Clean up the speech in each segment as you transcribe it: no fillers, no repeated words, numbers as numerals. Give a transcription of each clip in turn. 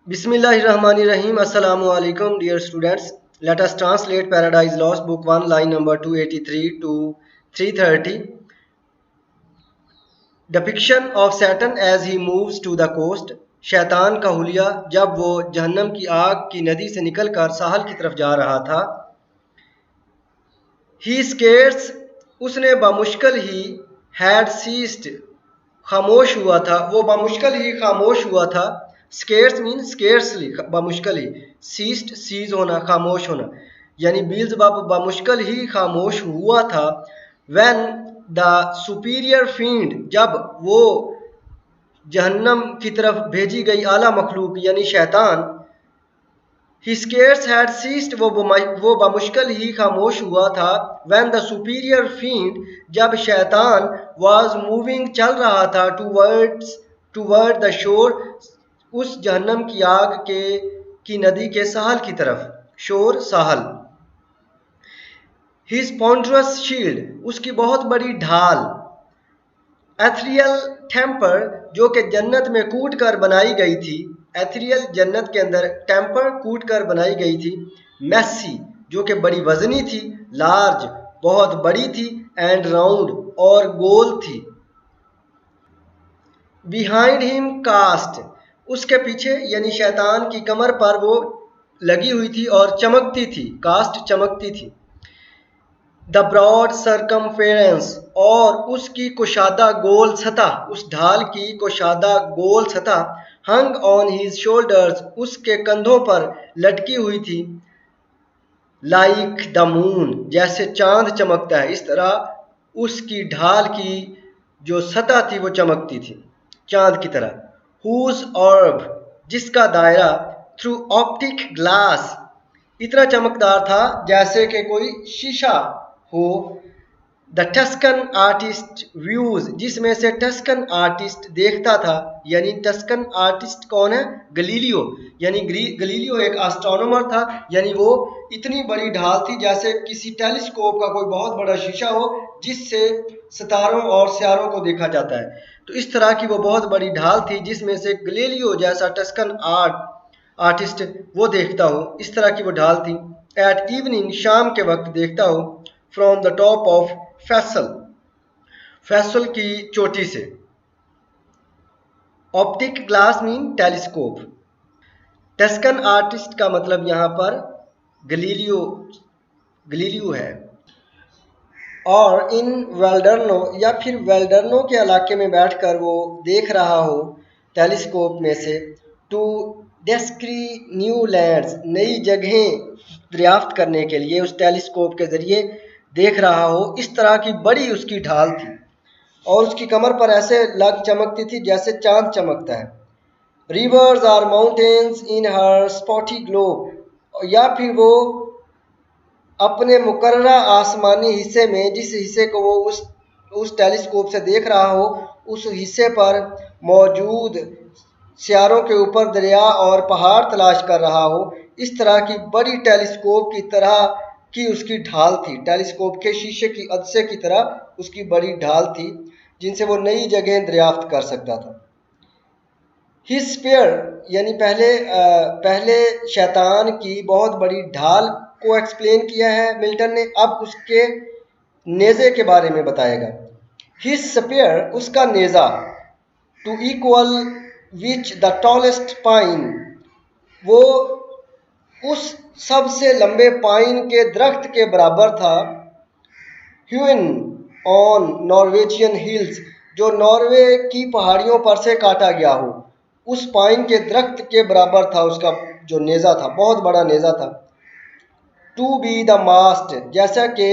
Bismillahirrahmanirrahim. Assalamu alaikum, dear students. Let us translate Paradise Lost, Book 1, line number 283 to 330. Depiction of Satan as he moves to the coast. शैतान का हुलिया जब वो जहन्नम की आग की नदी से निकलकर साहल की तरफ जा रहा था. He scarce, उसने बामुश्किल ही, had ceased, खामोश हुआ था, वो बामुश्किल ही खामोश हुआ था. स्केर्स मीन स्केर्सली, बामुश्किल ही. सीस्ट, सीज होना, खामोश होना, यानी बील्ज़ेबब बामुश्किल ही खामोश हुआ था. व्हेन द सुपीरियर फील्ड, जब वो जहन्नम की तरफ भेजी गई आला मखलूक यानी शैतान. ही स्केर्स हैड सीस्ड, वो बामुश्किल ही खामोश हुआ था. व्हेन द सुपीरियर फील्ड, जब शैतान वाज मूविंग, चल रहा था, टूवर्ड द शोर, उस जहन्नम की आग की नदी के साहल की तरफ. शोर, साहल. हिज पॉन्ड्रस शील्ड, उसकी बहुत बड़ी ढाल. एथरियल टेम्पर, जो कि जन्नत में कूट कर बनाई गई थी. एथरियल, जन्नत के अंदर, टेम्पर, कूट कर बनाई गई थी. मैसी, जो कि बड़ी वजनी थी. लार्ज, बहुत बड़ी थी. एंड राउंड, और गोल थी. बिहाइंड हिम कास्ट, उसके पीछे यानी शैतान की कमर पर वो लगी हुई थी और चमकती थी. कास्ट, चमकती थी. द ब्रॉड सरकमफेरेंस, और उसकी कुशादा गोल सतह, उस ढाल की कुशादा गोल सतह. हंग ऑन हिज शोल्डर्स, उसके कंधों पर लटकी हुई थी. लाइक द मून, जैसे चांद चमकता है, इस तरह उसकी ढाल की जो सतह थी वो चमकती थी, चांद की तरह. हुज ऑर्ब, जिसका दायरा, थ्रू ऑप्टिक ग्लास, इतना चमकदार था जैसे कि कोई शीशा हो. द टस्कन आर्टिस्ट व्यूज, जिसमें से टस्कन आर्टिस्ट देखता था. यानी टस्कन आर्टिस्ट कौन है? गलीलियो. यानी गलीलियो एक एस्ट्रोनॉमर था. यानी वो इतनी बड़ी ढाल थी जैसे किसी टेलीस्कोप का कोई बहुत बड़ा शीशा हो जिससे सितारों और सियारों को देखा जाता है. तो इस तरह की वो बहुत बड़ी ढाल थी जिसमें से गलीलियो जैसा टस्कन आर्टिस्ट वो देखता हो. इस तरह की वो ढाल थी. एट इवनिंग, शाम के वक्त देखता हो. From the top of Faisal, Faisal की चोटी से. Optic glass mean telescope. Tuscan artist का मतलब यहाँ पर गलीलियो है. और इन वेल्डर्नो, या फिर वेल्डर्नो के इलाके में बैठकर वो देख रहा हो टेलीस्कोप में से. टू डेस्क्री न्यू लैंड्स, नई जगहें दरियाफ्त करने के लिए उस टेलीस्कोप के ज़रिए देख रहा हो. इस तरह की बड़ी उसकी ढाल थी और उसकी कमर पर ऐसे लग चमकती थी जैसे चांद चमकता है. Rivers are mountains in her spotty globe, या फिर वो अपने मुकर्ररा आसमानी हिस्से में, जिस हिस्से को वो उस टेलीस्कोप से देख रहा हो, उस हिस्से पर मौजूद सियारों के ऊपर दरिया और पहाड़ तलाश कर रहा हो. इस तरह की बड़ी टेलीस्कोप की तरह की उसकी ढाल थी. टेलीस्कोप के शीशे की अदसे की तरह उसकी बड़ी ढाल थी जिनसे वो नई जगहें दरियाफ्त कर सकता था. हिज स्पेयर, यानी पहले शैतान की बहुत बड़ी ढाल को एक्सप्लेन किया है मिल्टन ने. अब उसके नेज़े के बारे में बताएगा. हिज स्पेयर, उसका नेज़ा. To equal which the tallest pine, वो उस सबसे लंबे पाइन के दरख्त के बराबर था. ह्यून ऑन नॉर्वेजियन हिल्स, जो नॉर्वे की पहाड़ियों पर से काटा गया हो, उस पाइन के दरख्त के बराबर था उसका जो नेज़ा था, बहुत बड़ा नेज़ा था. टू बी द मास्ट, जैसा कि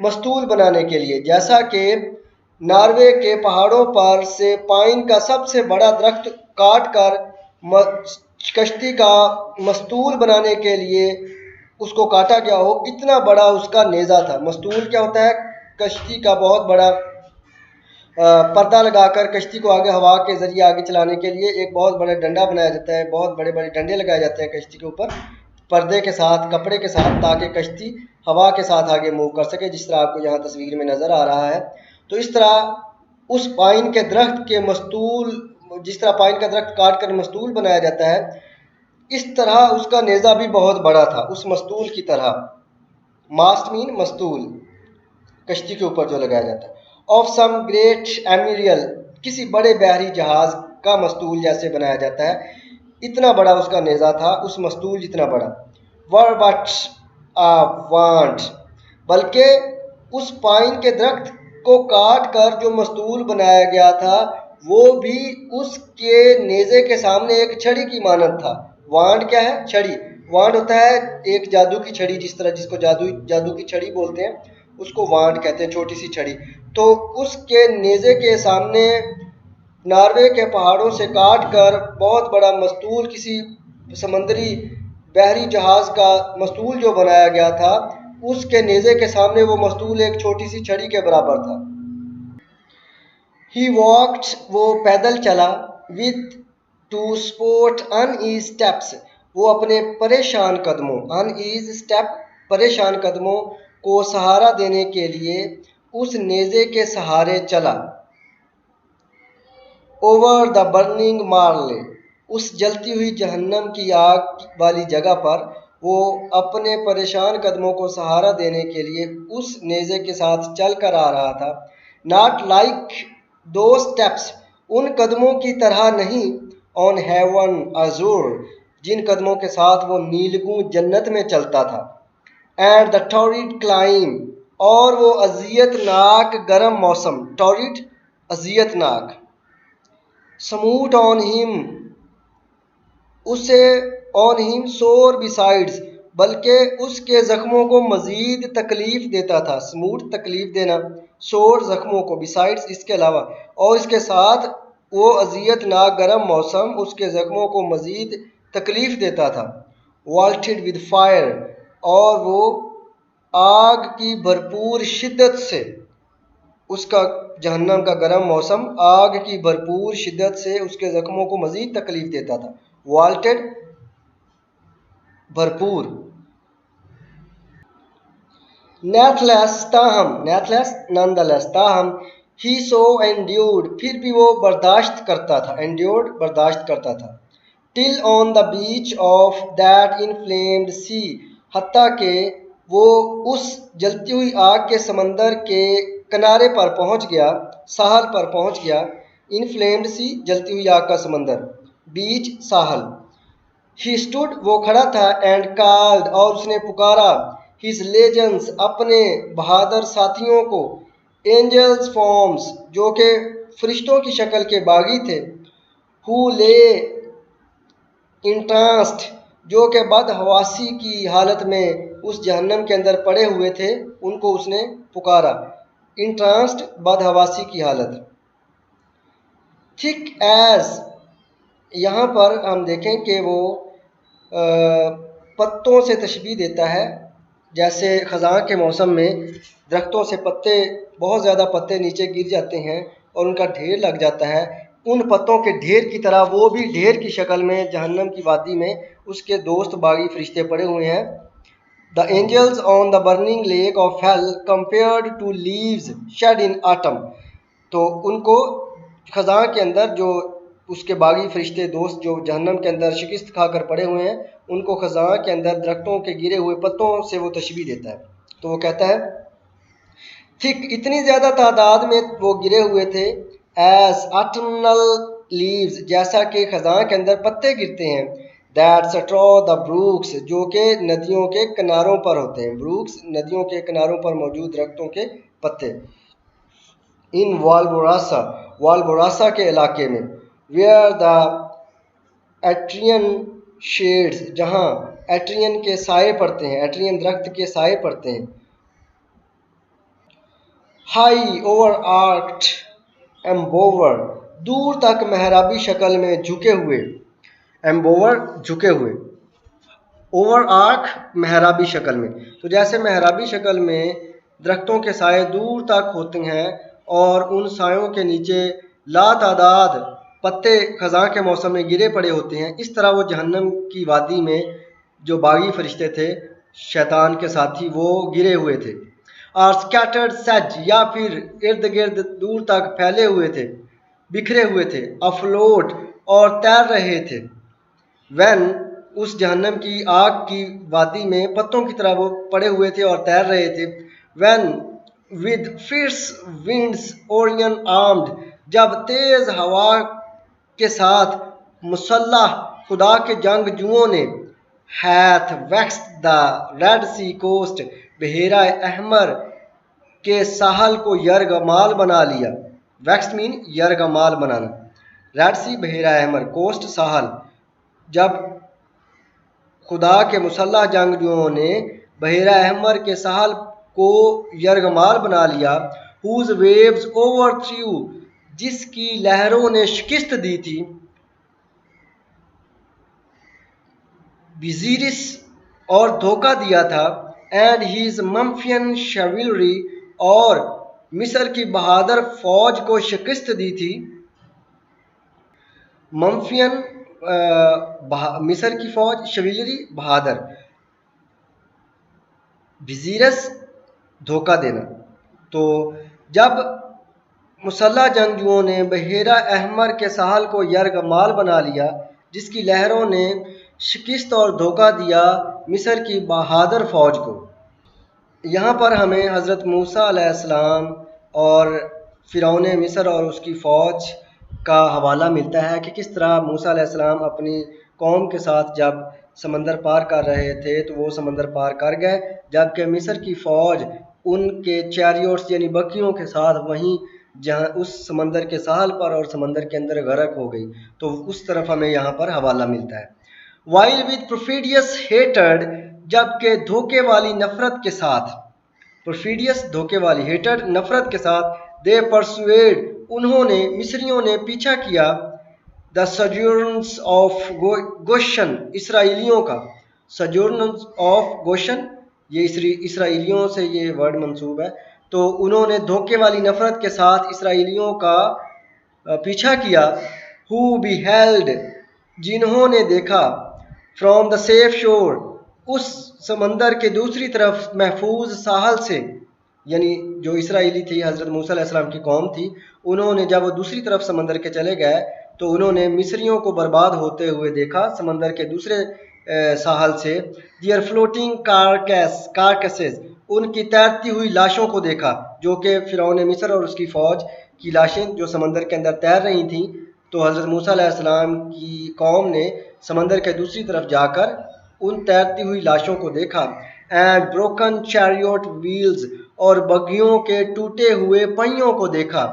मस्तूल बनाने के लिए, जैसा कि नॉर्वे के पहाड़ों पर से पाइन का सबसे बड़ा दरख्त काट कर कश्ती का मस्तूल बनाने के लिए उसको काटा गया हो, इतना बड़ा उसका नेज़ा था. मस्तूल क्या होता है? कश्ती का बहुत बड़ा पर्दा लगाकर कश्ती को आगे हवा के ज़रिए आगे चलाने के लिए एक बहुत बड़ा डंडा बनाया जाता है. बहुत बड़े बड़े डंडे लगाए जाते हैं कश्ती के ऊपर पर्दे के साथ, कपड़े के साथ, ताकि कश्ती हवा के साथ आगे मूव कर सके, जिस तरह आपको यहाँ तस्वीर में नज़र आ रहा है. तो इस तरह उस पाइन के दरख्त के मस्तूल, जिस तरह पाइन का दरख्त काट कर मस्तूल बनाया जाता है, इस तरह उसका नेज़ा भी बहुत बड़ा था, उस मस्तूल की तरह। मास्ट मीन मस्तूल, कश्ती के ऊपर जो लगाया जाता है। ऑफ सम ग्रेट एमिरियल, किसी बड़े बहरी जहाज का मस्तूल जैसे बनाया जाता है, इतना बड़ा उसका नेज़ा था, उस मस्तूल जितना बड़ा। वर बट आ वांट, बल्कि उस पाइन के दरख्त को काट कर जो मस्तूल बनाया गया था वो भी उसके नेज़े के सामने एक छड़ी की मानद था। वांड क्या है? छड़ी। वांड होता है एक जादू की छड़ी, जिस तरह जिसको जादू की छड़ी बोलते हैं, उसको वांड कहते हैं, छोटी सी छड़ी। तो उसके नेज़े के सामने नॉर्वे के पहाड़ों से काट कर बहुत बड़ा मस्तूल, किसी समंदरी बहरी जहाज का मस्तूल जो बनाया गया था, उसके नेज़े के सामने वो मस्तूल एक छोटी सी छड़ी के बराबर था। ही वॉक्ड, वो पैदल चला। With to sport unease steps, वो अपने परेशान कदमों, अनईज स्टेप परेशान कदमों को सहारा देने के लिए उस नेज़े के सहारे चला। ओवर द बर्निंग मार्ले, उस जलती हुई जहन्नम की आग वाली जगह पर वो अपने परेशान कदमों को सहारा देने के लिए उस नेज़े के साथ चल कर आ रहा था। नॉट लाइक दो स्टेप्स, उन कदमों की तरह नहीं। ऑन हेवन अजूर, जिन कदमों के साथ वो नीलगू जन्नत में चलता था। एंड द टॉरिड क्लाइम, और वो अजियतनाक गर्म मौसम, टॉरिड अजियतनाक। स्मूट ऑन हिम, उसे ऑन हिम सोर बिसाइड्स, बल्कि उसके जख्मों को मजीद तकलीफ देता था। स्मूट तकलीफ देना, सोर जख्मों को, बिसाइड्स इसके अलावा, और इसके साथ वो अजियतनाक गर्म मौसम उसके जख्मों को मजीद तकलीफ देता था। वाल्टेड विद फायर, और वो आग की भरपूर शिद्दत से, उसका जहन्नम का गर्म मौसम आग की भरपूर शिद्दत से उसके जख्मों को मजीद तकलीफ देता था। वाल्टेड भरपूर। नेथलेस ताहम, नेथलेस नॉनदलेस, ताहम ही सो एंड्यूर्ड, फिर भी वो बर्दाश्त करता था, एंड्यूर्ड बर्दाश्त करता था। Till on the beach of that inflamed sea, हत्ता के वो उस जलती हुई आग के समंदर के किनारे पर पहुंच गया, साहल पर पहुंच गया। इनफ्लेम्ड सी, जलती हुई आग का समंदर, बीच साहल। ही स्टूड, वो खड़ा था। एंड कॉल्ड, और उसने पुकारा। हिज लेजेंड्स, अपने बहादुर साथियों को। एंजल्स फॉर्म्स, जो कि फरिश्तों की शक्ल के बागी थे। हु ले इंट्रांस्ड, जो कि बदहवासी की हालत में उस जहन्नम के अंदर पड़े हुए थे, उनको उसने पुकारा। इंट्रांस्ड, बदहवासी की हालत। थिक एज, यहाँ पर हम देखें कि वो पत्तों से तशबीह देता है, जैसे ख़ज़ां के मौसम में दरख्तों से पत्ते, बहुत ज़्यादा पत्ते नीचे गिर जाते हैं और उनका ढेर लग जाता है, उन पत्तों के ढेर की तरह वो भी ढेर की शक्ल में जहन्नम की वादी में उसके दोस्त बागी फरिश्ते पड़े हुए हैं। The angels on the burning lake of hell compared to leaves shed in autumn, तो उनको ख़ज़ां के अंदर जो उसके बागी फरिश्ते दोस्त जो जहन्नम के अंदर शिकस्त खाकर पड़े हुए हैं, उनको ख़ज़ां के अंदर दरख्तों के गिरे हुए पत्तों से वो तशबीह देता है। तो वो कहता है थिक, इतनी ज़्यादा तादाद में वो गिरे हुए थे। एज ऑटमनल लीव्स, जैसा कि ख़ज़ां के अंदर पत्ते गिरते हैं। दैट स्ट्रॉ द ब्रूक्स, जो कि नदियों के किनारों पर होते हैं। ब्रूक्स, नदियों के किनारों पर मौजूद दरख्तों के पत्ते। इन वालबोरासा, वालबोरासा के इलाके में। वेयर द एट्रियन शेड्स, जहाँ एट्रियन के साए पड़ते हैं, एट्रियन दरख्त के साए पड़ते हैं। हाई ओवर आर्क्ड एम्बोवर, दूर तक मेहराबी शक्ल में झुके हुए। एम्बोवर, झुके हुए। ओवर आर्क, मेहराबी शक्ल में। तो जैसे मेहराबी शक्ल में दरख्तों के साए दूर तक होते हैं और उन सायों के नीचे लातादाद पत्ते ख़ज़ां के मौसम में गिरे पड़े होते हैं, इस तरह वो जहन्नम की वादी में जो बागी फरिश्ते थे, शैतान के साथी, वो गिरे हुए थे। और स्कैटर्ड सेज, या फिर इर्द गिर्द दूर तक फैले हुए थे, बिखरे हुए थे। अफ्लोट, और तैर रहे थे। व्हेन, उस जहन्नम की आग की वादी में पत्तों की तरह वो पड़े हुए थे और तैर रहे थे। When with fierce winds Orion armed, जब तेज हवा के साथ मुसल्लह खुदा के जंगजुओं ने hath vexed the Red Sea coast, Bahera Ahmar के साहल को यरगमाल बना लिया। वैक्स मीन यरगमाल बनाना, रेड सी बहेरा अहमर, कोस्ट साहल। जब खुदा के मुसल्लह जंगजुओं ने बहेरा अहमर के साहल को यरगमाल बना लिया। हुज वेव्स ओवरथ्रू, जिसकी लहरों ने शिकस्त दी थी। विजीरिस, और धोखा दिया था। एंड हीज मम्फियन शविलरी, और मिस्र की बहादुर फौज को शिकस्त दी थी। मम्फियन मिस्र की फौज, शविलरी बहादुर, विजीरस धोखा देना। तो जब मुसल्लह जंगजुओं ने बहेरा अहमर के साहल को यरगमाल बना लिया, जिसकी लहरों ने शिकस्त और धोखा दिया मिस्र की बहादुर फौज को। यहाँ पर हमें हज़रत मूसा अलैहिस्सलाम और फ़िरौन मिस्र और उसकी फ़ौज का हवाला मिलता है कि किस तरह मूसा अलैहिस्सलाम अपनी कौम के साथ जब समंदर पार कर रहे थे तो वो समंदर पार कर गए, जबकि मिस्र की फ़ौज उनके चैरियट्स यानी बकरियों के साथ वहीं जहाँ उस समंदर के साहल पर और समंदर के अंदर गर्क हो गई। तो उस तरफ हमें यहाँ पर हवाला मिलता है। वाइल विद परफिडियस हेटेड, जबकि धोखे वाली नफरत के साथ, परफिडियस धोखे वाली, हेटेड नफरत के साथ, दे परसुएड, उन्होंने मिस्रियों ने पीछा किया, द सजोर्न्स ऑफ गोशन, इसराइलियों का, सजोर्न्स ऑफ गोशन, ये इसराइलियों से ये वर्ड मंसूब है। तो उन्होंने धोखे वाली नफरत के साथ इसराइलियों का पीछा किया। हु बिहेल्ड, जिन्होंने देखा, फ्रॉम द सेफ शोर, उस समंदर के दूसरी तरफ महफूज साहल से, यानी जो इसराइली थी हज़रत मूसा अलैहिस्सलाम की कौम थी, उन्होंने जब वो दूसरी तरफ समंदर के चले गए तो उन्होंने मिस्रियों को बर्बाद होते हुए देखा समंदर के दूसरे साहल से। दियर फ्लोटिंग कारकेसेस, उनकी तैरती हुई लाशों को देखा, जो कि फ़िरौन मिस्र और उसकी फ़ौज की लाशें जो समंदर के अंदर तैर रही थीं। तो हज़रत मूसा अलैहिस्सलाम की कौम ने समंदर के दूसरी तरफ जाकर उन तैरती हुई लाशों को देखा। एंड ब्रोकन चैरियट व्हील्स, और बगियों के टूटे हुए पहियों को देखा।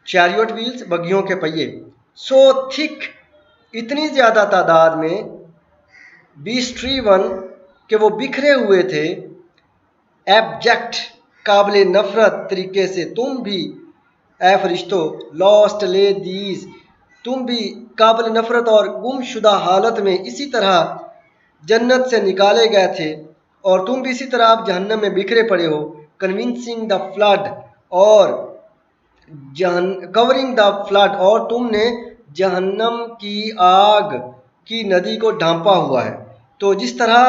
चैरियट व्हील्स, बगियों के पहिए। सो थिक, इतनी ज़्यादा तादाद में, बीस्ट्रीवन, के वो बिखरे हुए थे, एब्जेक्ट, काबिल नफरत तरीके से, तुम भी ए फरिश्तों, लॉस्ट ले दीज, तुम भी काबिल नफरत और गुमशुदा हालत में इसी तरह जन्नत से निकाले गए थे, और तुम भी इसी तरह आप जहन्नम में बिखरे पड़े हो। कन्विंसिंग द फ्लड, और कवरिंग द फ्लड, और तुमने जहन्नम की आग की नदी को ढांपा हुआ है। तो जिस तरह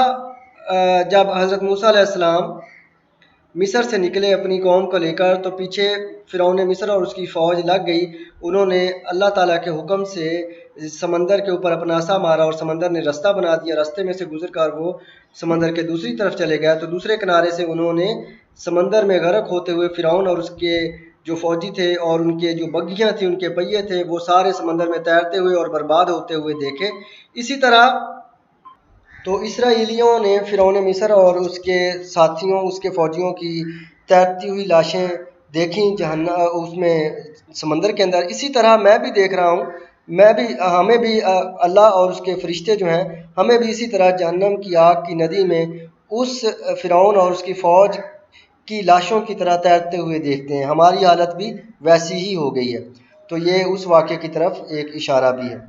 जब हज़रत मूसा अलैहिस्सलाम मिस्र से निकले अपनी कौम को लेकर, तो पीछे फ़िरौन मिस्र और उसकी फ़ौज लग गई। उन्होंने अल्लाह ताला के हुक्म से समंदर के ऊपर अपना आसा मारा और समंदर ने रास्ता बना दिया। रास्ते में से गुजर कर वो समंदर के दूसरी तरफ चले गए। तो दूसरे किनारे से उन्होंने समंदर में गर्क होते हुए फ़िरौन और उसके जो फ़ौजी थे और उनके जो बग्घियाँ थी, उनके पहिए थे, वो सारे समंदर में तैरते हुए और बर्बाद होते हुए देखे। इसी तरह तो इसराइलियों ने फ़िरौन मिस्र और उसके साथियों, उसके फ़ौजियों की तैरती हुई लाशें देखी जहन्नम उसमें समंदर के अंदर। इसी तरह मैं भी देख रहा हूँ, हमें भी अल्लाह और उसके फ़रिश्ते जो हैं, हमें भी इसी तरह जहन्नम की आग की नदी में उस फ़िरौन और उसकी फ़ौज की लाशों की तरह तैरते हुए देखते हैं। हमारी हालत भी वैसी ही हो गई है। तो ये उस वाक़े की तरफ एक इशारा भी है।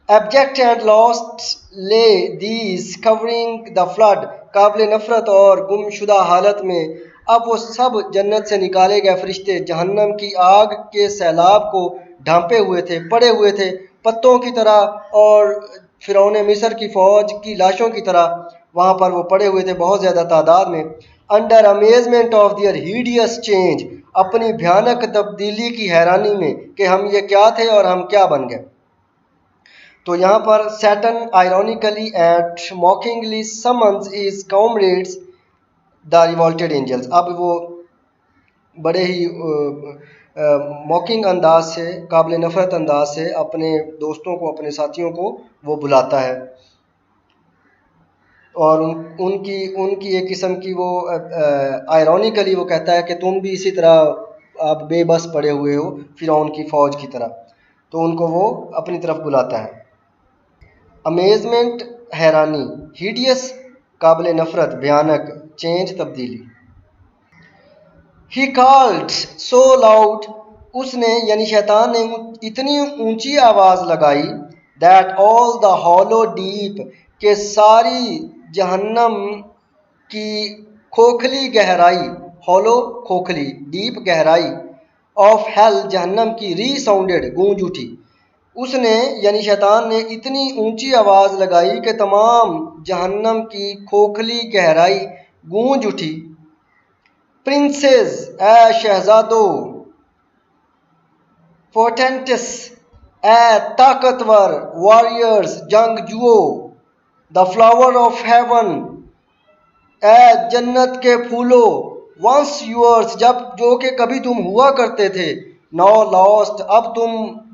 एब्जेक्ट एंड लॉस्ट ले दीज कवरिंग द फ्लड, काबिल नफरत और गुमशुदा हालत में अब वो सब जन्नत से निकाले गए फरिश्ते जहन्नम की आग के सैलाब को ढांपे हुए थे, पड़े हुए थे पत्तों की तरह, और फ़िरौन मिस्र की फ़ौज की लाशों की तरह वहाँ पर वो पड़े हुए थे बहुत ज़्यादा तादाद में। Under amazement of their hideous change, अपनी भयानक तब्दीली की हैरानी में कि हम ये क्या थे और हम क्या बन गए। तो यहाँ पर Satan ironically and mockingly summons his comrades the revolted angels. अब वो बड़े ही मॉकिंग अंदाज से, काबिल नफ़रत अंदाज से अपने दोस्तों को, अपने साथियों को वो बुलाता है और उनकी उनकी एक किस्म की वो आयरॉनिकली वो कहता है कि तुम भी इसी तरह आप बेबस पड़े हुए हो फिरौन की फ़ौज की तरह, तो उनको वो अपनी तरफ बुलाता है। अमेजमेंट हैरानी, हिडियस काबिल नफ़रत भयानक, चेंज तब्दीली। ही कॉल्ड सो लाउड, उसने यानी शैतान ने इतनी ऊंची आवाज़ लगाई, that all the hollow deep, के सारी जहन्नम की खोखली गहराई, हॉलो खोखली, डीप गहराई, ऑफ हेल जहन्नम की, री गूंज उठी। उसने यानी शैतान ने इतनी ऊंची आवाज़ लगाई कि तमाम जहन्नम की खोखली गहराई गूंज उठी। प्रिंसेस, ए शहजादो, पोटेंटिस, ए ताकतवर, वॉरियर्स, जंगजुओ, द फ्लावर ऑफ हेवन, ए जन्नत के फूलों, वंस यूअर्स, जब जो कि कभी तुम हुआ करते थे, नाउ लॉस्ट, अब तुम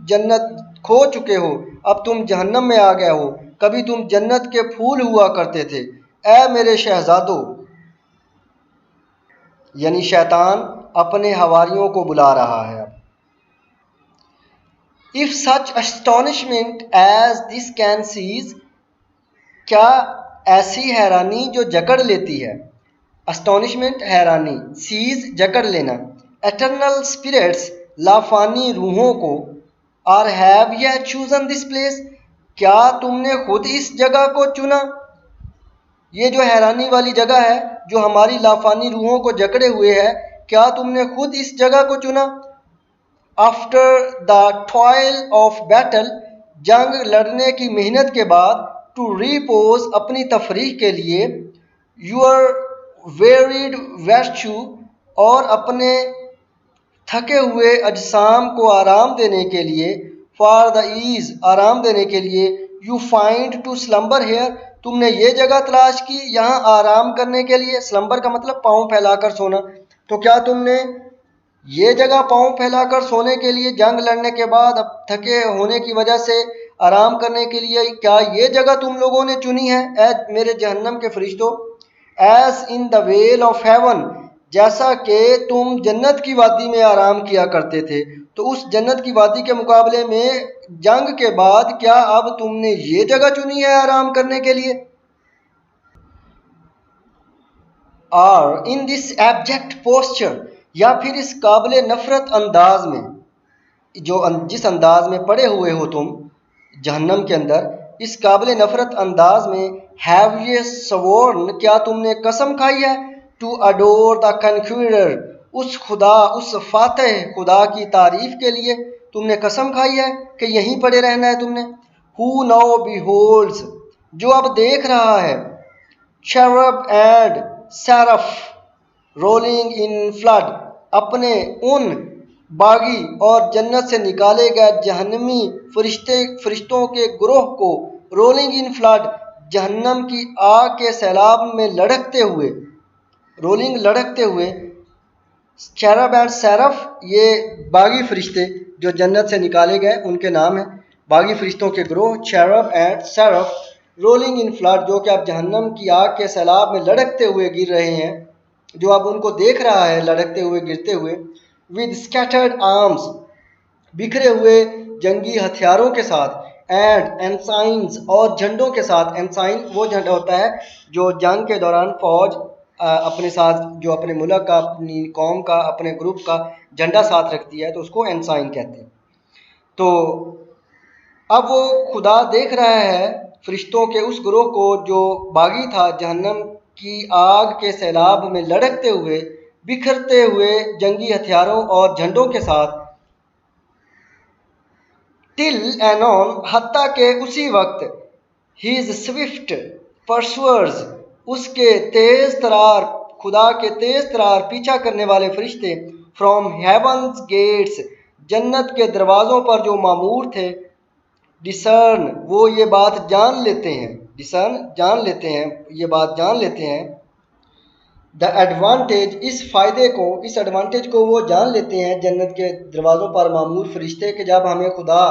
जन्नत खो चुके हो, अब तुम जहन्नम में आ गए हो, कभी तुम जन्नत के फूल हुआ करते थे, ए मेरे शहजादों। यानी शैतान अपने हवारियों को बुला रहा है। If such astonishment as this can seize, क्या ऐसी हैरानी जो जकड़ लेती है, अस्टॉनिशमेंट हैरानी, सीज जकड़ लेना, एटर्नल स्पिरिट्स लाफानी रूहों को, or have you chosen this place, क्या तुमने खुद इस जगह को चुना। ये जो हैरानी वाली जगह है जो हमारी लाफानी रूहों को जकड़े हुए है, क्या तुमने खुद इस जगह को चुना। After the toil of battle, जंग लड़ने की मेहनत के बाद, टू रिपोज, अपनी तफरीह के लिए, यूर वेरिड वर्च्यू, और अपने थके हुए अजसाम को आराम देने के लिए, फॉर द ईज, आराम देने के लिए, you find to slumber here, तुमने ये जगह तलाश की यहाँ आराम करने के लिए। स्लम्बर का मतलब पाँव फैलाकर सोना, तो क्या तुमने ये जगह पाँव फैलाकर सोने के लिए, जंग लड़ने के बाद अब थके होने की वजह से आराम करने के लिए, क्या ये जगह तुम लोगों ने चुनी है ए मेरे जहन्नम के फरिश्तों। As in the vale of heaven, जैसा कि तुम जन्नत की वादी में आराम किया करते थे, तो उस जन्नत की वादी के मुकाबले में जंग के बाद क्या अब तुमने ये जगह चुनी है आराम करने के लिए। और इन दिस एब्जेक्ट पोस्चर, या फिर इस काबिल नफरत अंदाज में, जो जिस अंदाज में पड़े हुए हो तुम जहन्नम के अंदर, इस काबिल नफरत अंदाज में, हैव ये स्वर्न, क्या तुमने कसम खाई है, टू अडोर द कन्क्यूरर, उस खुदा, उस फातह खुदा की तारीफ के लिए तुमने कसम खाई है कि यहीं पड़े रहना है तुमने। हु नाउ बिहोल्ड्स, जो अब देख रहा है, cherub and seraph rolling in flood, अपने उन बागी और जन्नत से निकाले गए जहन्नमी फरिश्तों के ग्रोह को, रोलिंग इन फ्लड, जहन्नम की आग के सैलाब में लड़कते हुए, रोलिंग लड़कते हुए, शेरब एंड सेरफ ये बागी फरिश्ते जो जन्नत से निकाले गए उनके नाम हैं, बागी फरिश्तों के ग्रोह, cherub and seraph, rolling in flood, जो कि अब जहन्नम की आग के सैलाब में लड़कते हुए गिर रहे हैं, जो अब उनको देख रहा है लड़कते हुए गिरते हुए, विद स्कैटर्ड आर्म्स, बिखरे हुए जंगी हथियारों के साथ, एंड एनसाइंस, और झंडों के साथ। एनसाइन वो झंडा होता है जो जंग के दौरान फौज अपने साथ, जो अपने मुल्क का, अपनी कौम का, अपने ग्रुप का झंडा साथ रखती है, तो उसको एनसाइन कहते हैं। तो अब वो खुदा देख रहा है फरिश्तों के उस ग्रोह को जो बागी था जहन्नम की आग के सैलाब में लड़कते हुए, बिखरते हुए जंगी हथियारों और झंडों के साथ, टिल एनॉन, हत्ता के उसी वक्त, हीज स्विफ्ट परसुअर्स, उसके तेज तरार, खुदा के तेज तरार पीछा करने वाले फरिश्ते, फ्रॉम हेवन्स गेट्स, जन्नत के दरवाज़ों पर जो मामूर थे, डिसर्न वो ये बात जान लेते हैं, डिसर्न जान लेते हैं, ये बात जान लेते हैं। द एडवांटेज इस फ़ायदे को, इस एडवांटेज को वो जान लेते हैं जन्नत के दरवाज़ों पर मामूर फरिश्ते के जब हमें खुदा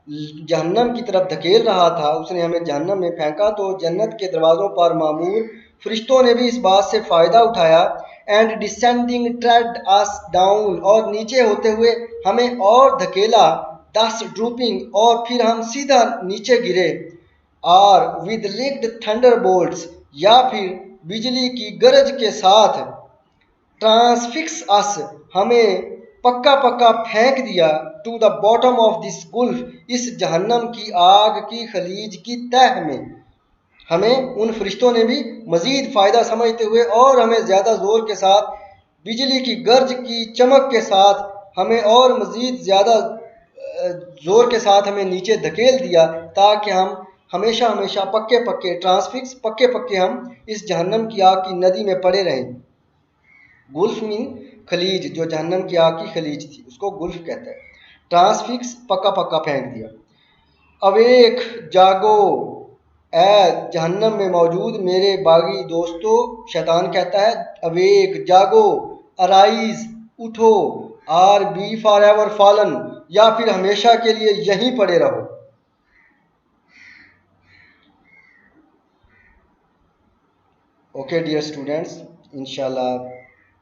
जहन्नम की तरफ धकेल रहा था, उसने हमें जहन्नम में फेंका, तो जन्नत के दरवाज़ों पर मामूर फरिश्तों ने भी इस बात से फ़ायदा उठाया। And descending trade us down और नीचे होते हुए हमें और धकेला, दस ड्रूपिंग और फिर हम सीधा नीचे गिरे, और विद लिग्ड थंडर बोल्ट्स या फिर बिजली की गरज के साथ, ट्रांसफिक्स अस हमें पक्का पक्का फेंक दिया, to the bottom of this gulf इस जहन्नम की आग की खलीज की तह में। हमें उन फरिश्तों ने भी मजीद फ़ायदा समझते हुए और हमें ज़्यादा ज़ोर के साथ, बिजली की गर्ज की चमक के साथ हमें और मजीद ज़्यादा ज़ोर के साथ हमें नीचे धकेल दिया, ताकि हम हमेशा हमेशा पक्के पक्के ट्रांसफिक्स पक्के पक्के हम इस जहन्नम की आग की नदी में पड़े रहें। गुल्फ मीन खलीज, जो जहन्नम की आग की खलीज थी उसको गुल्फ कहते हैं। ट्रांसफिक्स पक्का पक्का फेंक दिया। अवेक जागो ए जहन्नम में मौजूद मेरे बागी दोस्तों, शैतान कहता है अवेक जागो, अराइज उठो, or be for ever fallen या फिर हमेशा के लिए यहीं पड़े रहो। ओके डियर स्टूडेंट्स, इंशाल्लाह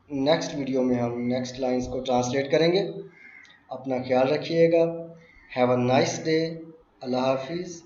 नेक्स्ट वीडियो में हम नेक्स्ट लाइंस को ट्रांसलेट करेंगे। अपना ख्याल रखिएगा। Have a nice day. अल्लाह हाफिज़।